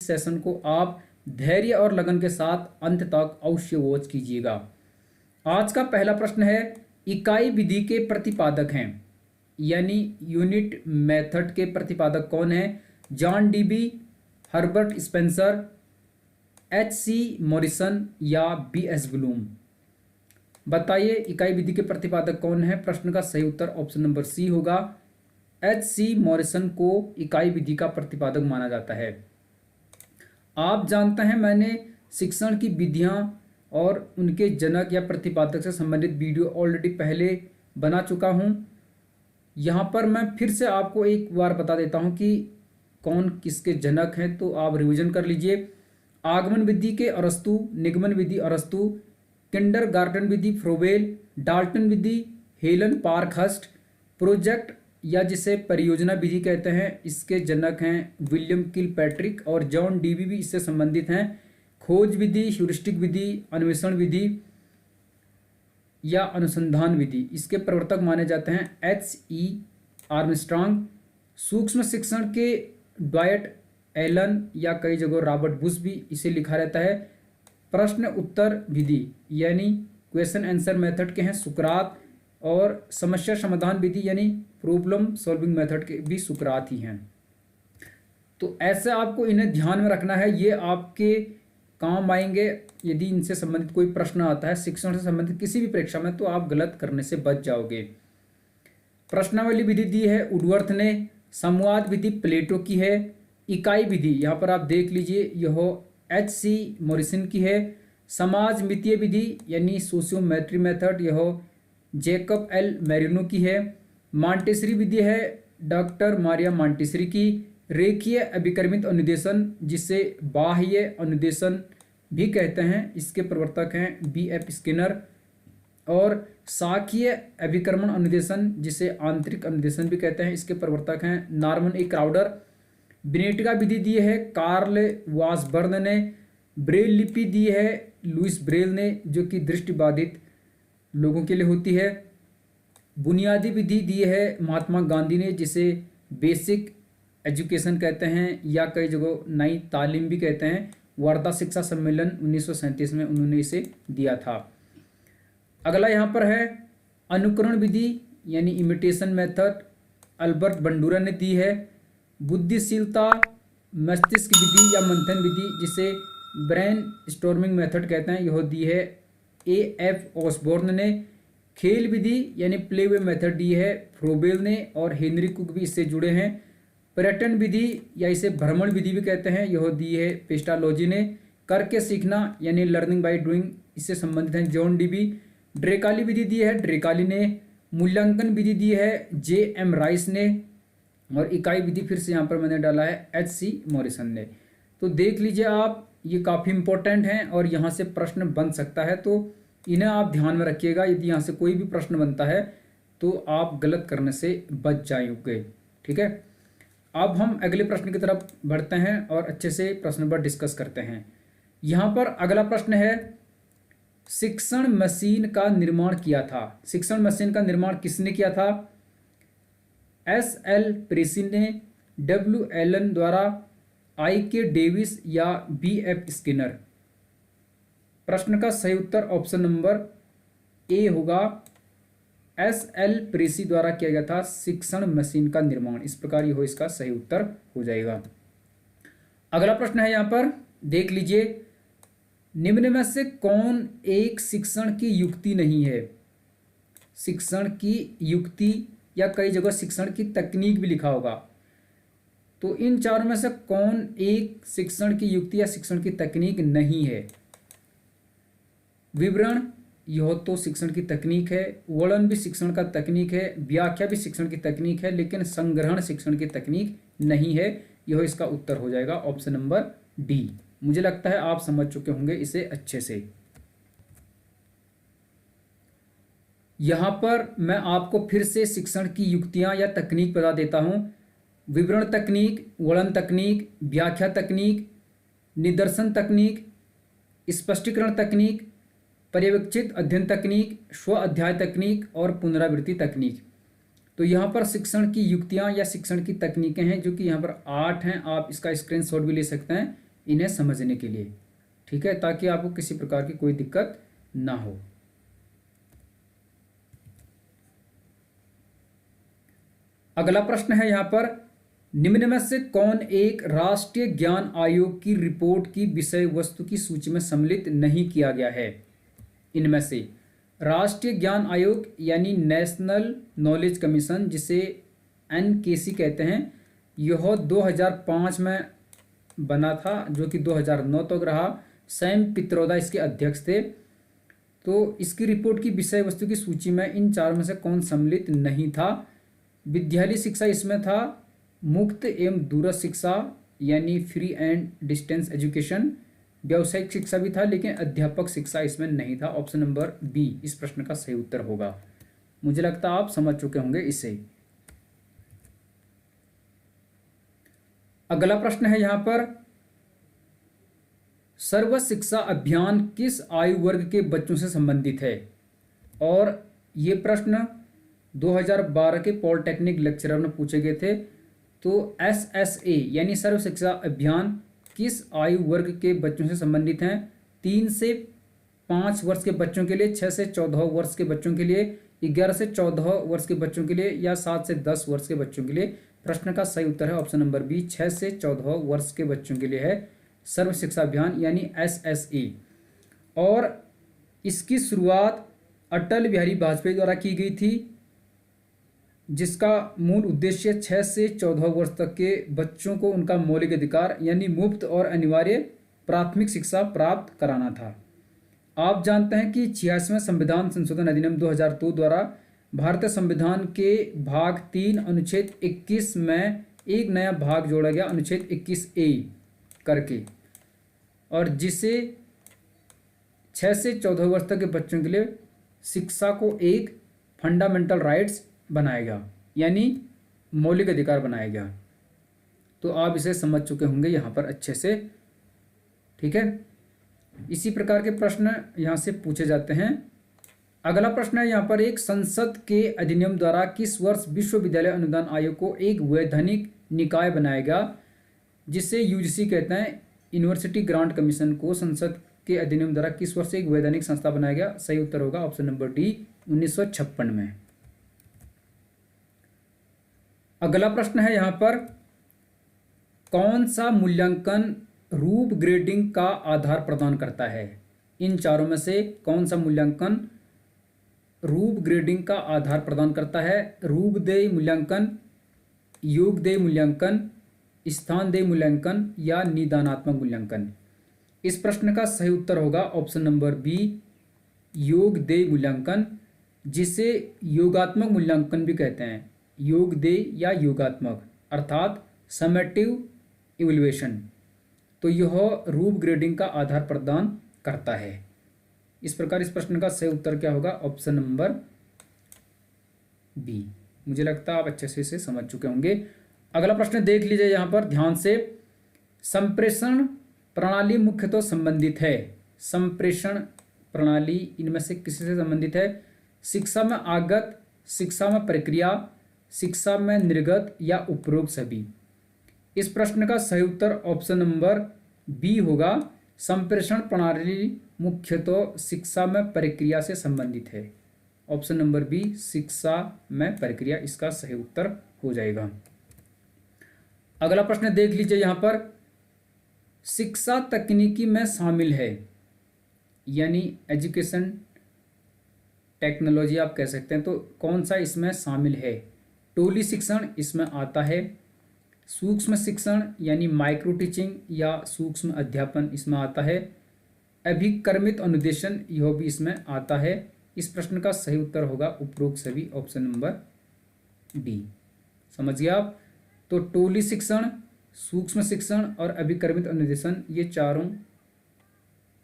Session को आप धैर्य और लगन के साथ अंत तक अवश्य वॉच कीजिएगा। आज का पहला प्रश्न है, इकाई विधि के प्रतिपादक हैं, यानी यूनिट मेथड के प्रतिपादक कौन है? John Dewey, Herbert Spencer, H C. Morrison या बी.एस. ब्लूम। बताइए इकाई विधि के प्रतिपादक कौन है? प्रश्न का सही उत्तर ऑप्शन नंबर सी होगा। एच.सी. मॉरिसन को इकाई विधि का प्रतिपादक माना जाता है। आप जानते हैं मैंने शिक्षण की विधियां और उनके जनक या प्रतिपादक से संबंधित वीडियो ऑलरेडी पहले बना चुका हूं। यहां पर मैं फिर से आपको एक बार बता देता हूं कि कौन किसके जनक हैं, तो आप रिवीजन कर लीजिए। आगमन विधि के अरस्तु, निगमन विधि अरस्तु, किंडरगार्टन विधि फ्रोबेल, डाल्टन विधि हेलन पार्कहर्स्ट, प्रोजेक्ट या जिसे परियोजना विधि कहते हैं इसके जनक हैं विलियम किलपैट्रिक, और जॉन डीबी भी इससे संबंधित हैं। खोज विधि, ह्यूरिस्टिक विधि, अन्वेषण विधि या अनुसंधान विधि, इसके प्रवर्तक माने जाते हैं एच.ई. आर्मस्ट्रांग। सूक्ष्म शिक्षण के ड्वाइट एलन या कई जगह रॉबर्ट बुश भी इसे लिखा रहता है। प्रश्न उत्तर विधि यानी क्वेश्चन आंसर मेथड के हैं सुकरात, और समस्या समाधान विधि यानी प्रॉब्लम सॉल्विंग मेथड के भी सुकरात ही हैं। तो ऐसे आपको इन्हें ध्यान में रखना है, ये आपके काम आएंगे यदि इनसे संबंधित कोई प्रश्न आता है शिक्षण से संबंधित किसी भी परीक्षा में, तो आप गलत करने से बच जाओगे। प्रश्नावली विधि दी है वुडवर्थ ने, संवाद विधि प्लेटो की है, इकाई विधि यहाँ पर आप देख लीजिए यह एच.सी. मॉरिसन की है, समाज मितीय विधि यानी सोशियोमेट्री मेथड यह जैकब एल मैरिनो की है, मॉन्टेसरी विधि है डॉक्टर मारिया मॉन्टेसरी की, रेखीय अभिक्रमित अनुदेशन जिसे बाह्य अनुदेशन भी कहते हैं इसके प्रवर्तक हैं बी.एफ. स्किनर, और शाखीय अभिक्रमण अनुदेशन जिसे आंतरिक अनुदेशन भी कहते हैं इसके प्रवर्तक हैं नॉर्मन ए. क्राउडर। बिनेटिका विधि दी है कार्ल वासबर्न ने, ब्रेल लिपि दी है लुइस ब्रेल ने जो कि दृष्टिबाधित लोगों के लिए होती है। बुनियादी विधि दी है महात्मा गांधी ने जिसे बेसिक एजुकेशन कहते हैं या कई जगह नई तालीम भी कहते हैं। वार्ता शिक्षा सम्मेलन 1937 में उन्होंने इसे दिया था। अगला यहाँ पर है अनुकरण विधि यानी इमिटेशन मेथड, अल्बर्ट बंडूरा ने दी है। बुद्धिशीलता मस्तिष्क विधि या मंथन विधि जिसे ब्रेन स्टॉर्मिंग मेथड कहते हैं यह दी है ए.एफ. ऑसबोर्न ने। खेल विधि यानी प्ले वे मेथड दी है फ्रोबेल ने, और हेनरी कुक भी इससे जुड़े हैं। पर्यटन विधि या इसे भ्रमण विधि भी कहते हैं यह दी है पेस्टालॉजी ने। करके सीखना यानी लर्निंग बाय डूइंग इससे संबंधित हैं जॉन डीबी। ड्रेकाली विधि दी है ड्रेकाली ने। मूल्यांकन विधि दी है जे.एम. राइस ने, और इकाई विधि फिर से यहाँ पर मैंने डाला है एच.सी. मॉरिसन ने। तो देख लीजिए आप, ये काफ़ी इंपॉर्टेंट हैं और यहाँ से प्रश्न बन सकता है, तो इन्हें आप ध्यान में रखिएगा। यदि यहाँ से कोई भी प्रश्न बनता है तो आप गलत करने से बच जाएंगे। ठीक है, अब हम अगले प्रश्न की तरफ बढ़ते हैं और अच्छे से प्रश्न पर डिस्कस करते हैं। यहाँ पर अगला प्रश्न है, शिक्षण मशीन का निर्माण किया था। शिक्षण मशीन का निर्माण किसने किया था? एस.एल. प्रेसी ने, डब्ल्यू. एलन द्वारा, आई.के. डेविस या बी.एफ. स्किनर। प्रश्न का सही उत्तर ऑप्शन नंबर ए होगा। एस.एल. प्रेसी द्वारा किया गया था शिक्षण मशीन का निर्माण। इस प्रकार यह इसका सही उत्तर हो जाएगा। अगला प्रश्न है यहाँ पर देख लीजिए, निम्न में से कौन एक शिक्षण की युक्ति नहीं है? शिक्षण की युक्ति या कई जगह शिक्षण की तकनीक भी लिखा होगा, तो इन चारों में से कौन एक शिक्षण की युक्ति या शिक्षण की तकनीक नहीं है? विवरण यह तो शिक्षण की तकनीक है, वर्णन भी शिक्षण का तकनीक है, व्याख्या भी शिक्षण की तकनीक है, लेकिन संग्रहण शिक्षण की तकनीक नहीं है। यह इसका उत्तर हो जाएगा ऑप्शन नंबर डी। मुझे लगता है आप समझ चुके होंगे इसे अच्छे से। यहाँ पर मैं आपको फिर से शिक्षण की युक्तियाँ या तकनीक बता देता हूँ। विवरण तकनीक, वर्णन तकनीक, व्याख्या तकनीक, निदर्शन तकनीक, स्पष्टीकरण तकनीक, पर्यवेक्षित अध्ययन तकनीक, स्व अध्याय तकनीक और पुनरावृत्ति तकनीक। तो यहाँ पर शिक्षण की युक्तियाँ या शिक्षण की तकनीकें हैं जो कि यहाँ पर 8 हैं। आप इसका स्क्रीनशॉट भी ले सकते हैं, इन्हें समझने के लिए, ठीक है, ताकि आपको किसी प्रकार की कोई दिक्कत ना हो। अगला प्रश्न है यहाँ पर, निम्न में से कौन एक राष्ट्रीय ज्ञान आयोग की रिपोर्ट की विषय वस्तु की सूची में सम्मिलित नहीं किया गया है? इनमें से राष्ट्रीय ज्ञान आयोग यानी नेशनल नॉलेज कमीशन, जिसे एनकेसी कहते हैं, यह 2005 में बना था, जो कि 2009 तक रहा। सैम पित्रोदा इसके अध्यक्ष थे। तो इसकी रिपोर्ट की विषय वस्तु की सूची में इन चार में से कौन सम्मिलित नहीं था? विद्यालय शिक्षा इसमें था, मुक्त एवं दूरस्थ शिक्षा यानी फ्री एंड डिस्टेंस एजुकेशन, व्यावसायिक शिक्षा भी था, लेकिन अध्यापक शिक्षा इसमें नहीं था। ऑप्शन नंबर बी इस प्रश्न का सही उत्तर होगा। मुझे लगता है आप समझ चुके होंगे इसे। अगला प्रश्न है यहाँ पर, सर्व शिक्षा अभियान किस आयु वर्ग के बच्चों से संबंधित है? और ये प्रश्न 2012 के पॉलिटेक्निक लेक्चरर में पूछे गए थे। तो SSA यानी सर्व शिक्षा अभियान किस आयु वर्ग के बच्चों से संबंधित हैं? 3 से 5 वर्ष के बच्चों के लिए, 6 से 14 वर्ष के बच्चों के लिए, 11 से 14 वर्ष के बच्चों के लिए, या 7 से 10 वर्ष के बच्चों के लिए? प्रश्न का सही उत्तर है ऑप्शन नंबर बी, 6 से 14 वर्ष के बच्चों के लिए है सर्व शिक्षा अभियान यानी SSA। और इसकी शुरुआत अटल बिहारी वाजपेयी द्वारा की गई थी, जिसका मूल उद्देश्य 6 से 14 वर्ष तक के बच्चों को उनका मौलिक अधिकार यानी मुफ्त और अनिवार्य प्राथमिक शिक्षा प्राप्त कराना था। आप जानते हैं कि 86वें संविधान संशोधन अधिनियम 2002 द्वारा भारतीय संविधान के भाग 3 अनुच्छेद 21 में एक नया भाग जोड़ा गया, अनुच्छेद 21A करके, और जिसे 6 से 14 वर्ष तक के बच्चों के लिए शिक्षा को एक फंडामेंटल राइट्स बनाएगा यानी मौलिक अधिकार बनाएगा। तो आप इसे समझ चुके होंगे यहाँ पर अच्छे से, ठीक है। इसी प्रकार के प्रश्न यहाँ से पूछे जाते हैं। अगला प्रश्न है यहाँ पर, एक संसद के अधिनियम द्वारा किस वर्ष विश्वविद्यालय अनुदान आयोग को एक वैधानिक निकाय बनाएगा, जिसे UGC कहते हैं? यूनिवर्सिटी ग्रांट कमीशन को संसद के अधिनियम द्वारा किस वर्ष एक वैधानिक संस्था बनाया गया? सही उत्तर होगा ऑप्शन नंबर डी, 1956 में। अगला प्रश्न है यहाँ पर, कौन सा मूल्यांकन रूप ग्रेडिंग का आधार प्रदान करता है? इन चारों में से कौन सा मूल्यांकन रूप ग्रेडिंग का आधार प्रदान करता है? रूपदेय मूल्यांकन, योगदेय मूल्यांकन, स्थानदेय मूल्यांकन या निदानात्मक मूल्यांकन? इस प्रश्न का सही उत्तर होगा ऑप्शन नंबर बी, योगदेय मूल्यांकन, जिसे योगात्मक मूल्यांकन भी कहते हैं। योगदेय या योगात्मक अर्थात समेटिव इवैल्यूएशन। तो यह रूप ग्रेडिंग का आधार प्रदान करता है। इस प्रकार इस प्रश्न का सही उत्तर क्या होगा? Option number B. मुझे लगता है आप अच्छे से इसे समझ चुके होंगे। अगला प्रश्न देख लीजिए यहाँ पर ध्यान से। संप्रेषण प्रणाली मुख्यतः संबंधित है। संप्रेषण प्रणाली इनमें से किसी से संबंधित है? शिक्षा में आगत, शिक्षा में प्रक्रिया, शिक्षा में निर्गत या उपरोक्त सभी? इस प्रश्न का सही उत्तर ऑप्शन नंबर बी होगा। संप्रेषण प्रणाली मुख्यतः शिक्षा में प्रक्रिया से संबंधित है। ऑप्शन नंबर बी, शिक्षा में प्रक्रिया, इसका सही उत्तर हो जाएगा। अगला प्रश्न देख लीजिए यहाँ पर, शिक्षा तकनीकी में शामिल है यानी एजुकेशन टेक्नोलॉजी आप कह सकते हैं। तो कौन सा इसमें शामिल है? टोली शिक्षण इसमें आता है, सूक्ष्म शिक्षण यानी माइक्रो टीचिंग या सूक्ष्म अध्यापन इसमें आता है, अभिक्रमित अनुदेशन यह भी इसमें आता है। इस प्रश्न का सही उत्तर होगा उपरोक्त सभी, ऑप्शन नंबर डी। समझ गए आप? तो टोली शिक्षण, सूक्ष्म शिक्षण और अभिक्रमित अनुदेशन ये चारों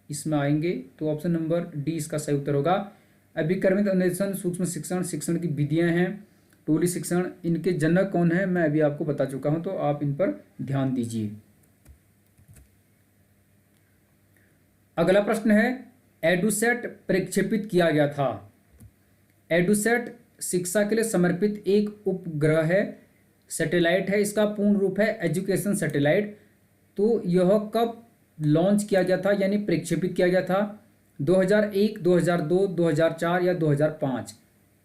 इसमें आएंगे। तो ऑप्शन नंबर डी इसका सही उत्तर होगा। अभिक्रमित अनुदेशन, सूक्ष्म शिक्षण, शिक्षण की विधियां हैं, टोली शिक्षण, इनके जनक कौन है मैं अभी आपको बता चुका हूं, तो आप इन पर ध्यान दीजिए। अगला प्रश्न है, एडुसेट प्रक्षेपित किया गया था। एडुसेट शिक्षा के लिए समर्पित एक उपग्रह है, सैटेलाइट है। इसका पूर्ण रूप है एजुकेशन सैटेलाइट। तो यह कब लॉन्च किया गया था यानी प्रक्षेपित किया गया था? 2001, 2002, 2004 या 2005?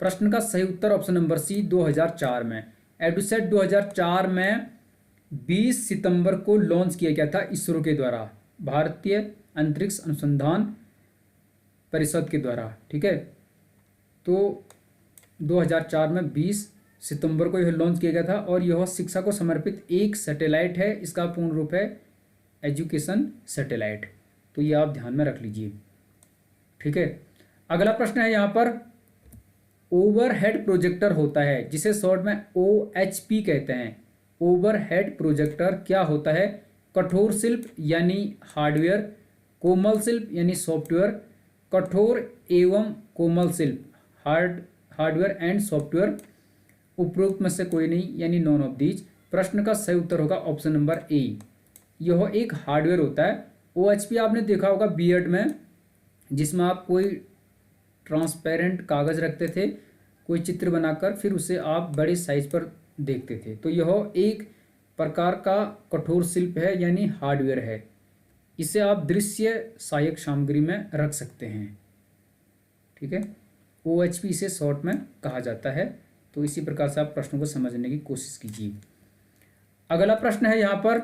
प्रश्न का सही उत्तर ऑप्शन नंबर सी 2004 में। एडुसेट 2004 में 20 सितंबर को लॉन्च किया गया था इसरो के द्वारा, भारतीय अंतरिक्ष अनुसंधान परिषद के द्वारा। ठीक है, तो 2004 में 20 सितंबर को यह लॉन्च किया गया था और यह शिक्षा को समर्पित एक सैटेलाइट है। इसका पूर्ण रूप है एजुकेशन सैटेलाइट, तो ये आप ध्यान में रख लीजिए। ठीक है, अगला प्रश्न है यहाँ पर, ओवरहेड प्रोजेक्टर होता है जिसे शॉर्ट में OHP कहते हैं। ओवरहेड प्रोजेक्टर क्या होता है? कठोर शिल्प यानी हार्डवेयर, कोमल शिल्प यानी सॉफ्टवेयर, कठोर एवं कोमल शिल्प हार्डवेयर एंड सॉफ्टवेयर, उपरोक्त में से कोई नहीं यानी नॉन ऑफ दीज। प्रश्न का सही उत्तर होगा ऑप्शन नंबर ए, यह एक हार्डवेयर होता है। OHP आपने देखा होगा बीएड में, जिसमें आप कोई ट्रांसपेरेंट कागज़ रखते थे, कोई चित्र बनाकर फिर उसे आप बड़े साइज पर देखते थे, तो यह एक प्रकार का कठोर शिल्प है यानी हार्डवेयर है। इसे आप दृश्य सहायक सामग्री में रख सकते हैं। ठीक है, OHP इसे शॉर्ट में कहा जाता है। तो इसी प्रकार से आप प्रश्नों को समझने की कोशिश कीजिए। अगला प्रश्न है यहाँ पर,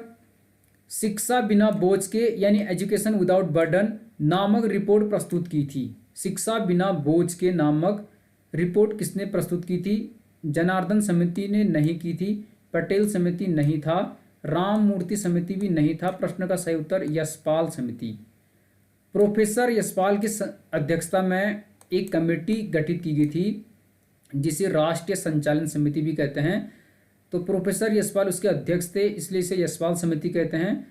शिक्षा बिना बोझ के यानी एजुकेशन विदाउट बर्डन नामक रिपोर्ट प्रस्तुत की थी। शिक्षा बिना बोझ के नामक रिपोर्ट किसने प्रस्तुत की थी? जनार्दन समिति ने नहीं की थी, पटेल समिति नहीं था, राम मूर्ति समिति भी नहीं था। प्रश्न का सही उत्तर यशपाल समिति। प्रोफेसर यशपाल की अध्यक्षता में एक कमेटी गठित की गई थी जिसे राष्ट्रीय संचालन समिति भी कहते हैं। तो प्रोफेसर यशपाल उसके अध्यक्ष थे, इसलिए इसे यशपाल समिति कहते हैं।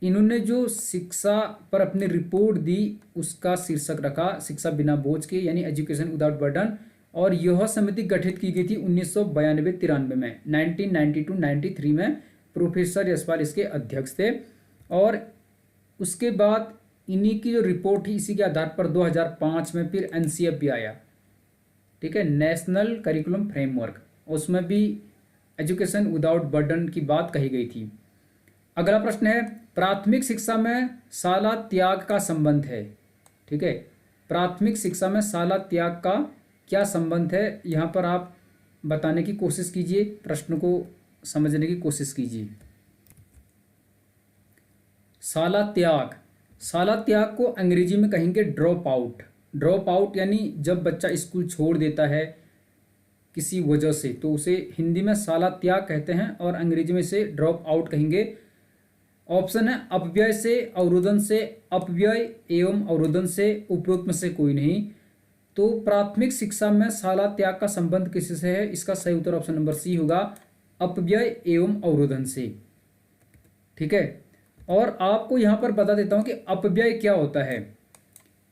इन्होंने जो शिक्षा पर अपनी रिपोर्ट दी उसका शीर्षक रखा शिक्षा बिना बोझ के यानी एजुकेशन विदाउट बर्डन, और यह समिति गठित की गई थी 1992-93 में। 1992-93 में प्रोफेसर यशपाल इसके अध्यक्ष थे, और उसके बाद इन्हीं की जो रिपोर्ट थी इसी के आधार पर 2005 में फिर NCF भी आया। ठीक है, नेशनल करिकुलम फ्रेमवर्क, उसमें भी एजुकेशन विदाउट बर्डन की बात कही गई थी। अगला प्रश्न है, प्राथमिक शिक्षा में शाला त्याग का संबंध है। ठीक है, प्राथमिक शिक्षा में शाला त्याग का क्या संबंध है, यहाँ पर आप बताने की कोशिश कीजिए, प्रश्न को समझने की कोशिश कीजिए। शाला त्याग, शाला त्याग को अंग्रेजी में कहेंगे ड्रॉप आउट। ड्रॉप आउट यानी जब बच्चा स्कूल छोड़ देता है किसी वजह से, तो उसे हिंदी में शाला त्याग कहते हैं और अंग्रेजी में इसे ड्रॉप आउट कहेंगे। ऑप्शन है अपव्यय से, अवरोधन से, अपव्यय एवं अवरोधन से, उपरोक्त में से कोई नहीं। तो प्राथमिक शिक्षा में शाला त्याग का संबंध किससे है? इसका सही उत्तर ऑप्शन नंबर सी होगा, अपव्यय एवं अवरोधन से। ठीक है, और आपको यहाँ पर बता देता हूँ कि अपव्यय क्या होता है।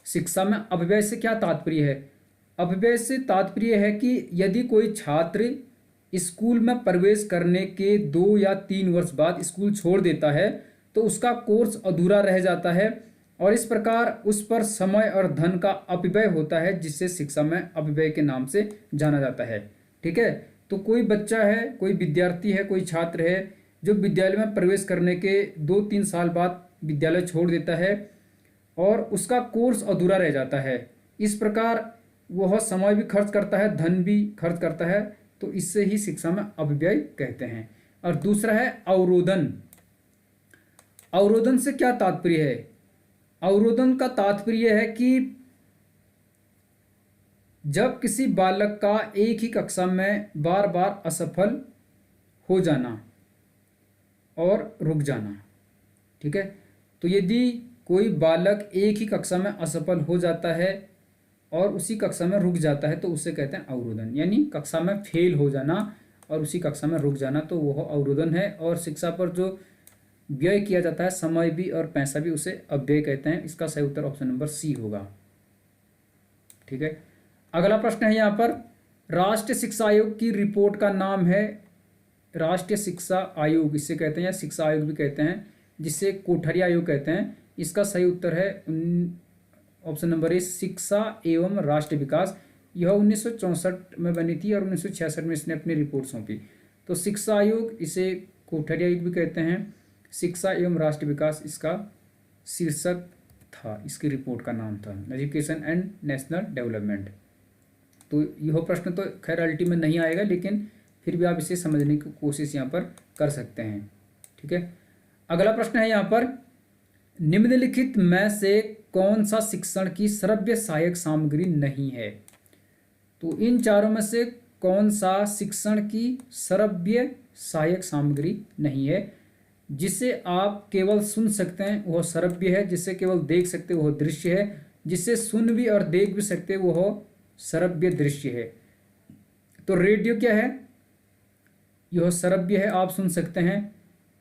शिक्षा में अपव्यय से क्या तात्पर्य है? अपव्यय से तात्पर्य है कि यदि कोई छात्र स्कूल में प्रवेश करने के 2 या 3 वर्ष बाद स्कूल छोड़ देता है तो उसका कोर्स अधूरा रह जाता है, और इस प्रकार उस पर समय और धन का अपव्यय होता है, जिससे शिक्षा में अपव्यय के नाम से जाना जाता है। ठीक है, तो कोई बच्चा है, कोई विद्यार्थी है, कोई छात्र है जो विद्यालय में प्रवेश करने के 2-3 साल बाद विद्यालय छोड़ देता है और उसका कोर्स अधूरा रह जाता है। इस प्रकार वह समय भी खर्च करता है, धन भी खर्च करता है, तो इससे ही शिक्षा में अपव्यय कहते हैं। और दूसरा है अवरोधन। अवरोधन से क्या तात्पर्य है? अवरोधन का तात्पर्य है कि जब किसी बालक का एक ही कक्षा में बार बार असफल हो जाना और रुक जाना। ठीक है, तो यदि कोई बालक एक ही कक्षा में असफल हो जाता है और उसी कक्षा में रुक जाता है तो उसे कहते हैं अवरोधन, यानी कक्षा में फेल हो जाना और उसी कक्षा में रुक जाना, तो वह अवरोधन है। और शिक्षा पर जो व्यय किया जाता है, समय भी और पैसा भी, उसे अपव्यय कहते हैं। इसका सही उत्तर ऑप्शन नंबर सी होगा। ठीक है, अगला प्रश्न है यहाँ पर, राष्ट्रीय शिक्षा आयोग की रिपोर्ट का नाम है, राष्ट्रीय शिक्षा आयोग इसे कहते हैं या शिक्षा आयोग भी कहते हैं, जिसे कोठारी आयोग कहते हैं। इसका सही उत्तर है ऑप्शन नंबर ए, शिक्षा एवं राष्ट्रीय विकास। यह 1964 में बनी थी और 1966 में इसने अपनी रिपोर्ट सौंपी। तो शिक्षा आयोग, इसे कोठारी आयोग भी कहते हैं, शिक्षा एवं राष्ट्रीय विकास इसका शीर्षक था, इसकी रिपोर्ट का नाम था एजुकेशन एंड नेशनल डेवलपमेंट। तो यह प्रश्न तो खैर अल्टी में नहीं आएगा, लेकिन फिर भी आप इसे समझने की कोशिश यहाँ पर कर सकते हैं। ठीक है, अगला प्रश्न है यहाँ पर, निम्नलिखित में से कौन सा शिक्षण की श्रव्य सहायक सामग्री नहीं है। तो इन चारों में से कौन सा शिक्षण की श्रव्य सहायक सामग्री नहीं है। जिसे आप केवल सुन सकते हैं वह श्रव्य है, जिसे केवल देख सकते वह दृश्य है, जिसे सुन भी और देख भी सकते वह श्रव्य दृश्य है। तो रेडियो क्या है, यह श्रव्य है, आप सुन सकते हैं।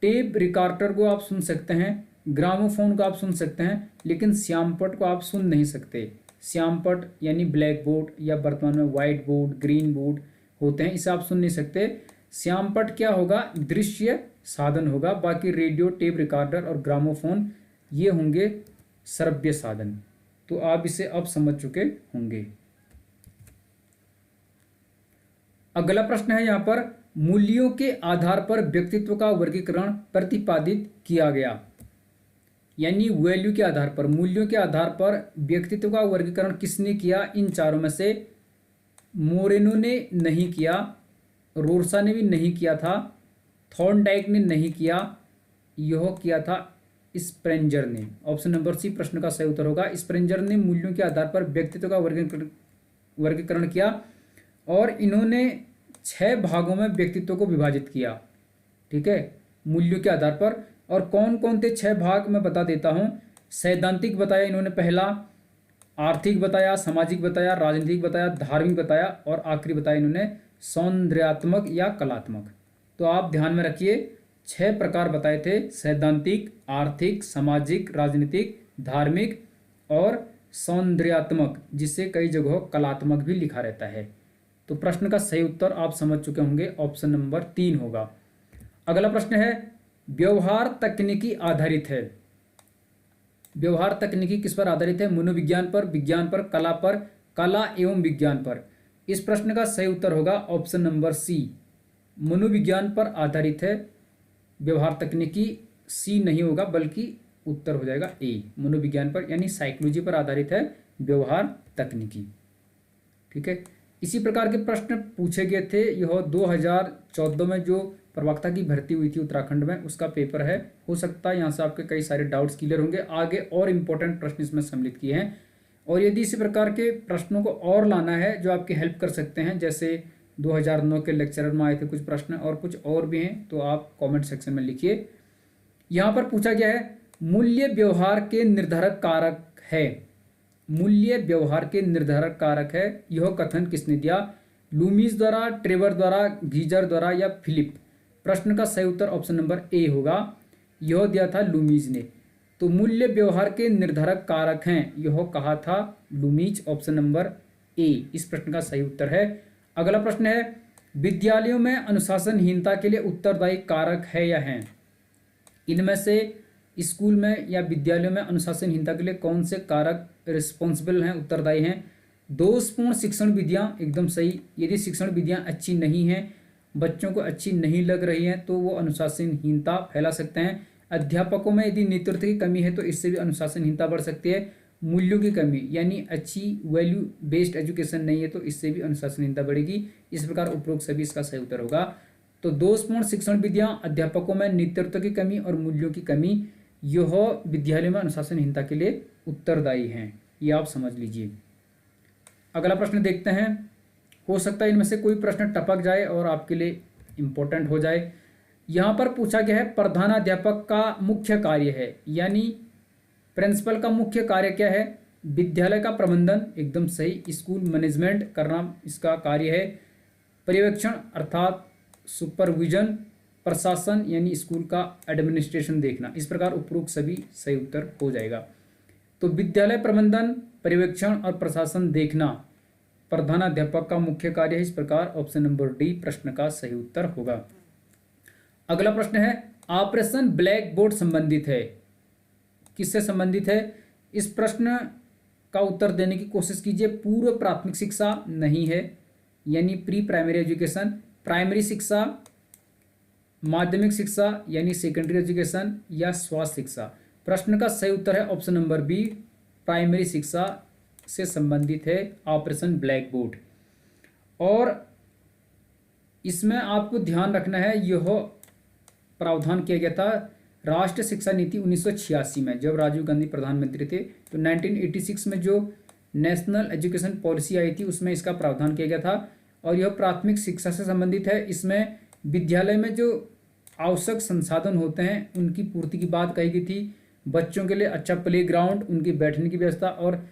टेप रिकॉर्डर को आप सुन सकते हैं, ग्रामोफोन को आप सुन सकते हैं, लेकिन श्यामपट को आप सुन नहीं सकते। श्यामपट यानी ब्लैक बोर्ड या वर्तमान में वाइट बोर्ड, ग्रीन बोर्ड होते हैं, इसे आप सुन नहीं सकते। श्यामपट क्या होगा, दृश्य साधन होगा। बाकी रेडियो, टेप रिकॉर्डर और ग्रामोफोन ये होंगे श्रव्य साधन। तो आप इसे अब समझ चुके होंगे। अगला प्रश्न है यहाँ पर, मूल्यों के आधार पर व्यक्तित्व का वर्गीकरण प्रतिपादित किया गया। यानी वैल्यू के आधार पर, मूल्यों के आधार पर व्यक्तित्व का वर्गीकरण किसने किया। इन चारों में से मोरेनो ने नहीं किया, रोर्सा ने भी नहीं किया था, थॉर्नडाइक ने नहीं किया, यह किया था स्प्रेंजर ने। ऑप्शन नंबर सी प्रश्न का सही उत्तर होगा। स्प्रेंजर ने मूल्यों के आधार पर व्यक्तित्व का वर्गीकरण किया और इन्होंने 6 भागों में व्यक्तित्व को विभाजित किया। ठीक है, मूल्यों के आधार पर। और कौन कौन थे 6 भाग मैं बता देता हूँ। सैद्धांतिक बताया इन्होंने पहला, आर्थिक बताया, सामाजिक बताया, राजनीतिक बताया, धार्मिक बताया और आखिरी बताया इन्होंने सौंदर्यात्मक या कलात्मक। तो आप ध्यान में रखिए, 6 प्रकार बताए थे, सैद्धांतिक, आर्थिक, सामाजिक, राजनीतिक, धार्मिक और सौंदर्यात्मक, जिसे कई जगहों कलात्मक भी लिखा रहता है। तो प्रश्न का सही उत्तर आप समझ चुके होंगे, ऑप्शन नंबर 3 होगा। अगला प्रश्न है, व्यवहार तकनीकी आधारित है। व्यवहार तकनीकी किस पर आधारित है। मनोविज्ञान पर, विज्ञान पर, कला पर, कला एवं विज्ञान पर। इस प्रश्न का सही उत्तर होगा ऑप्शन नंबर सी, मनोविज्ञान पर आधारित है। व्यवहार तकनीकी सी नहीं होगा, बल्कि उत्तर हो जाएगा ए, मनोविज्ञान पर यानी साइकोलॉजी पर आधारित है व्यवहार तकनीकी। ठीक है, इसी प्रकार के प्रश्न पूछे गए थे। यह 2014 में जो प्रवक्ता की भर्ती हुई थी उत्तराखंड में, उसका पेपर है। हो सकता है यहाँ से आपके कई सारे डाउट्स क्लियर होंगे। आगे और इम्पोर्टेंट प्रश्न इसमें सम्मिलित किए हैं। और यदि इसी प्रकार के प्रश्नों को और लाना है जो आपकी हेल्प कर सकते हैं, जैसे 2009 के लेक्चरर में आए थे कुछ प्रश्न और कुछ और भी हैं, तो आप कमेंट सेक्शन में लिखिए। यहाँ पर पूछा गया है, मूल्य व्यवहार के निर्धारक कारक है। मूल्य व्यवहार के निर्धारक कारक है, यह कथन किसने दिया। लूमीज द्वारा, ट्रेवर द्वारा, गीजर द्वारा या फिलिप। प्रश्न का सही उत्तर ऑप्शन नंबर ए होगा, यह दिया था लूमीज ने। तो मूल्य व्यवहार के निर्धारक कारक हैं, यह कहा था लूमीज, ऑप्शन नंबर ए इस प्रश्न का सही उत्तर है। अगला प्रश्न है, विद्यालयों में अनुशासनहीनता के लिए उत्तरदायी कारक है या हैं। इनमें से स्कूल में या विद्यालयों में अनुशासनहीनता के लिए कौन से कारक रिस्पॉन्सिबल हैं, उत्तरदायी हैं। दोषपूर्ण शिक्षण विधियां, एकदम सही। यदि शिक्षण विधियां अच्छी नहीं हैं, बच्चों को अच्छी नहीं लग रही हैं, तो वो अनुशासनहीनता फैला सकते हैं। अध्यापकों में यदि नेतृत्व की कमी है तो इससे भी अनुशासनहीनता बढ़ सकती है। मूल्यों की कमी यानी अच्छी वैल्यू बेस्ड एजुकेशन नहीं है तो इससे भी अनुशासनहीनता बढ़ेगी। इस प्रकार उपरोक्त सभी इसका सही उत्तर होगा। तो दोषपूर्ण शिक्षण विधियां, अध्यापकों में नेतृत्व की कमी और मूल्यों की कमी, यह विद्यालय में अनुशासनहीनता के लिए उत्तरदायी हैं, ये आप समझ लीजिए। अगला प्रश्न देखते हैं। हो सकता है इनमें से कोई प्रश्न टपक जाए और आपके लिए इम्पोर्टेंट हो जाए। यहाँ पर पूछा गया है, प्रधानाध्यापक का मुख्य कार्य है, यानी प्रिंसिपल का मुख्य कार्य क्या है। विद्यालय का प्रबंधन, एकदम सही। स्कूल मैनेजमेंट करना इसका कार्य है। पर्यवेक्षण अर्थात सुपरविजन, प्रशासन यानी स्कूल का एडमिनिस्ट्रेशन देखना। इस प्रकार उपरोक्त सभी सही उत्तर हो जाएगा। तो विद्यालय प्रबंधन, पर्यवेक्षण और प्रशासन देखना प्रधानाध्यापक का मुख्य कार्य है। इस प्रकार ऑप्शन नंबर डी प्रश्न का सही उत्तर होगा। अगला प्रश्न है, ऑपरेशन ब्लैक बोर्ड संबंधित है, किससे संबंधित है। इस प्रश्न का उत्तर देने की कोशिश कीजिए। पूर्व प्राथमिक शिक्षा नहीं है, यानी प्री प्राइमरी एजुकेशन। प्राइमरी शिक्षा, माध्यमिक शिक्षा यानी सेकेंडरी एजुकेशन या स्वास्थ्य शिक्षा। प्रश्न का सही उत्तर है ऑप्शन नंबर बी, प्राइमरी शिक्षा से संबंधित है ऑपरेशन ब्लैक बोर्ड। और इसमें आपको ध्यान रखना है, यह प्रावधान किया गया था राष्ट्रीय शिक्षा नीति 1986 में, जब राजीव गांधी प्रधानमंत्री थे। तो 1986 में जो नेशनल एजुकेशन पॉलिसी आई थी उसमें इसका प्रावधान किया गया था और यह प्राथमिक शिक्षा से संबंधित है। इसमें विद्यालय में जो आवश्यक संसाधन होते हैं उनकी पूर्ति की बात कही गई थी। बच्चों के लिए अच्छा प्लेग्राउंड, उनकी बैठने की व्यवस्था और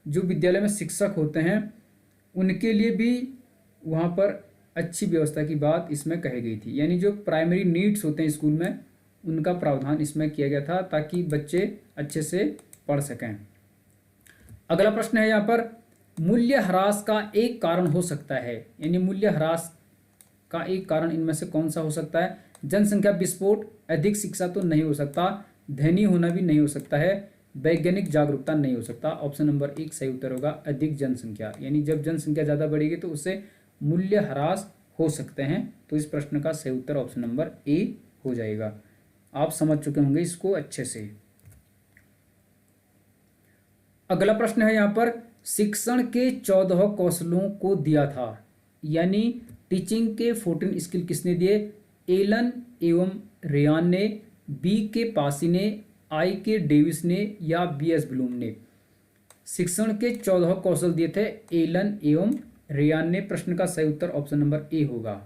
जो विद्यालय में शिक्षक होते हैं उनके लिए भी वहाँ पर अच्छी व्यवस्था की बात इसमें कही गई थी। यानी जो प्राइमरी नीड्स होते हैं स्कूल में उनका प्रावधान इसमें किया गया था ताकि बच्चे अच्छे से पढ़ सकें। अगला प्रश्न है यहाँ पर, मूल्य ह्रास का एक कारण हो सकता है, यानी मूल्य ह्रास का एक कारण इनमें से कौन सा हो सकता है? जनसंख्या विस्फोट, अधिक शिक्षा तो नहीं हो सकता, धनी होना भी नहीं हो सकता है, वैज्ञानिक जागरूकता नहीं हो सकता। ऑप्शन नंबर 1 सही उत्तर होगा, अधिक जनसंख्या। यानी जब जनसंख्या ज़्यादा बढ़ेगी तो उससे मूल्य ह्रास हो सकते हैं। तो इस प्रश्न का सही उत्तर ऑप्शन नंबर ए हो जाएगा। आप समझ चुके होंगे इसको अच्छे से। अगला प्रश्न है यहाँ पर, शिक्षण के 14 कौशलों को दिया था, यानी टीचिंग के 14 स्किल किसने दिए? एलन एवं रेयान ने, बी के पासी ने, आई के डेविस ने या बी एस ब्लूम ने? शिक्षण के 14 कौशल दिए थे एलन एवं रेयान ने। प्रश्न का सही उत्तर ऑप्शन नंबर ए होगा।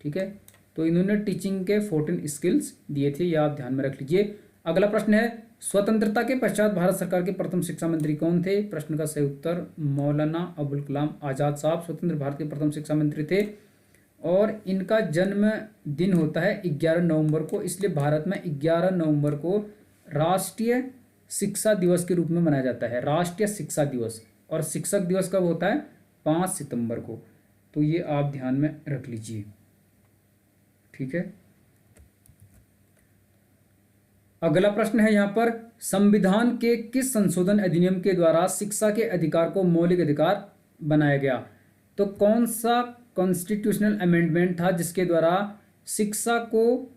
ठीक है, तो इन्होंने टीचिंग के 14 स्किल्स दिए थे, यह आप ध्यान में रख लीजिए। अगला प्रश्न है, स्वतंत्रता के पश्चात भारत सरकार के प्रथम शिक्षा मंत्री कौन थे? प्रश्न का सही उत्तर मौलाना अबुल कलाम आज़ाद साहब स्वतंत्र भारत के प्रथम शिक्षा मंत्री थे और इनका जन्म दिन होता है 11 नवंबर को, इसलिए भारत में 11 नवंबर को राष्ट्रीय शिक्षा दिवस के रूप में मनाया जाता है, राष्ट्रीय शिक्षा दिवस। और शिक्षक दिवस कब होता है? 5 सितंबर को। तो ये आप ध्यान में रख लीजिए। ठीक है, अगला प्रश्न है यहाँ पर, संविधान के किस संशोधन अधिनियम के द्वारा शिक्षा के अधिकार को मौलिक अधिकार बनाया गया? तो कौन सा कॉन्स्टिट्यूशनल अमेंडमेंट था जिसके द्वारा शिक्षा को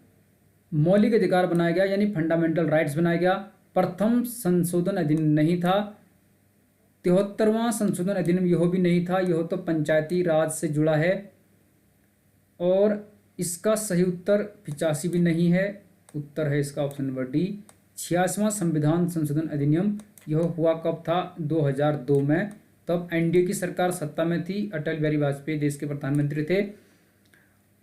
मौलिक अधिकार बनाया गया, यानी फंडामेंटल राइट्स बनाया गया? प्रथम संशोधन अधिनियम नहीं था, 73वां संशोधन अधिनियम यह भी नहीं था, यह तो पंचायती राज से जुड़ा है। और इसका सही उत्तर 85 भी नहीं है, उत्तर है इसका ऑप्शन नंबर डी 86वां संविधान संशोधन अधिनियम। यह हुआ कब था? 2002 में, तब एनडीए की सरकार सत्ता में थी, अटल बिहारी वाजपेयी देश के प्रधानमंत्री थे।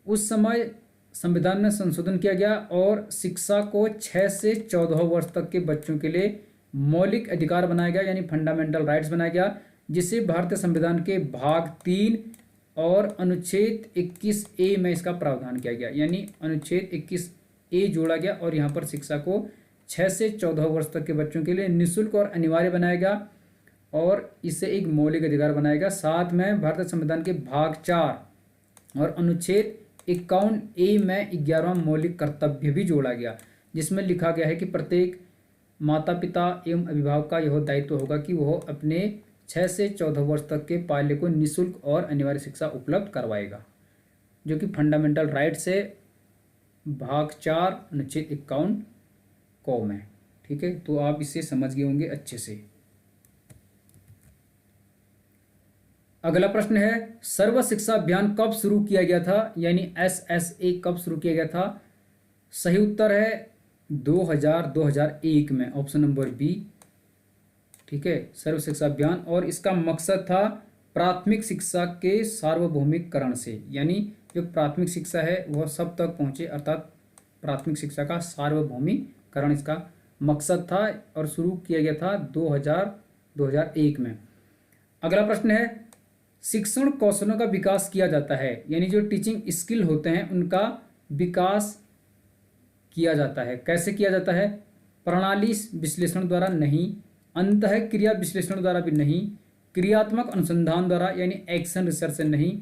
उस समय संविधान में संशोधन किया गया और शिक्षा को 6 से 14 वर्ष तक के बच्चों के लिए मौलिक अधिकार बनाया गया, यानी फंडामेंटल राइट्स बनाया गया, जिसे भारतीय संविधान के भाग 3 और अनुच्छेद 21A में इसका प्रावधान किया गया, यानी अनुच्छेद 21A जोड़ा गया और यहाँ पर शिक्षा को 6 से 14 वर्ष तक के बच्चों के लिए निःशुल्क और अनिवार्य बनाया गया और इसे एक मौलिक अधिकार बनाया गया। साथ में भारतीय संविधान के भाग 4 और अनुच्छेद 51A में 11वां मौलिक कर्तव्य भी जोड़ा गया, जिसमें लिखा गया है कि प्रत्येक माता पिता एवं अभिभावक का यह दायित्व होगा कि वह अपने 6 से 14 वर्ष तक के पाल्य को निःशुल्क और अनिवार्य शिक्षा उपलब्ध करवाएगा, जो कि फंडामेंटल राइट्स है, भाग 4 अनुच्छेद 51 क में। ठीक है, तो आप इसे समझ गए होंगे अच्छे से। अगला प्रश्न है, सर्व शिक्षा अभियान कब शुरू किया गया था, यानी SSA कब शुरू किया गया था? सही उत्तर है 2001 में, ऑप्शन नंबर बी। ठीक है, सर्व शिक्षा अभियान, और इसका मकसद था प्राथमिक शिक्षा के सार्वभौमिककरण से, यानी जो प्राथमिक शिक्षा है वह सब तक पहुंचे, अर्थात प्राथमिक शिक्षा का सार्वभौमिककरण इसका मकसद था और शुरू किया गया था 2001 में। अगला प्रश्न है, शिक्षण कौशलों का विकास किया जाता है, यानी जो टीचिंग स्किल होते हैं उनका विकास किया जाता है। कैसे किया जाता है? प्रणाली विश्लेषण द्वारा नहीं, अंतः क्रिया विश्लेषण द्वारा भी नहीं, क्रियात्मक अनुसंधान द्वारा यानी एक्शन रिसर्च से नहीं।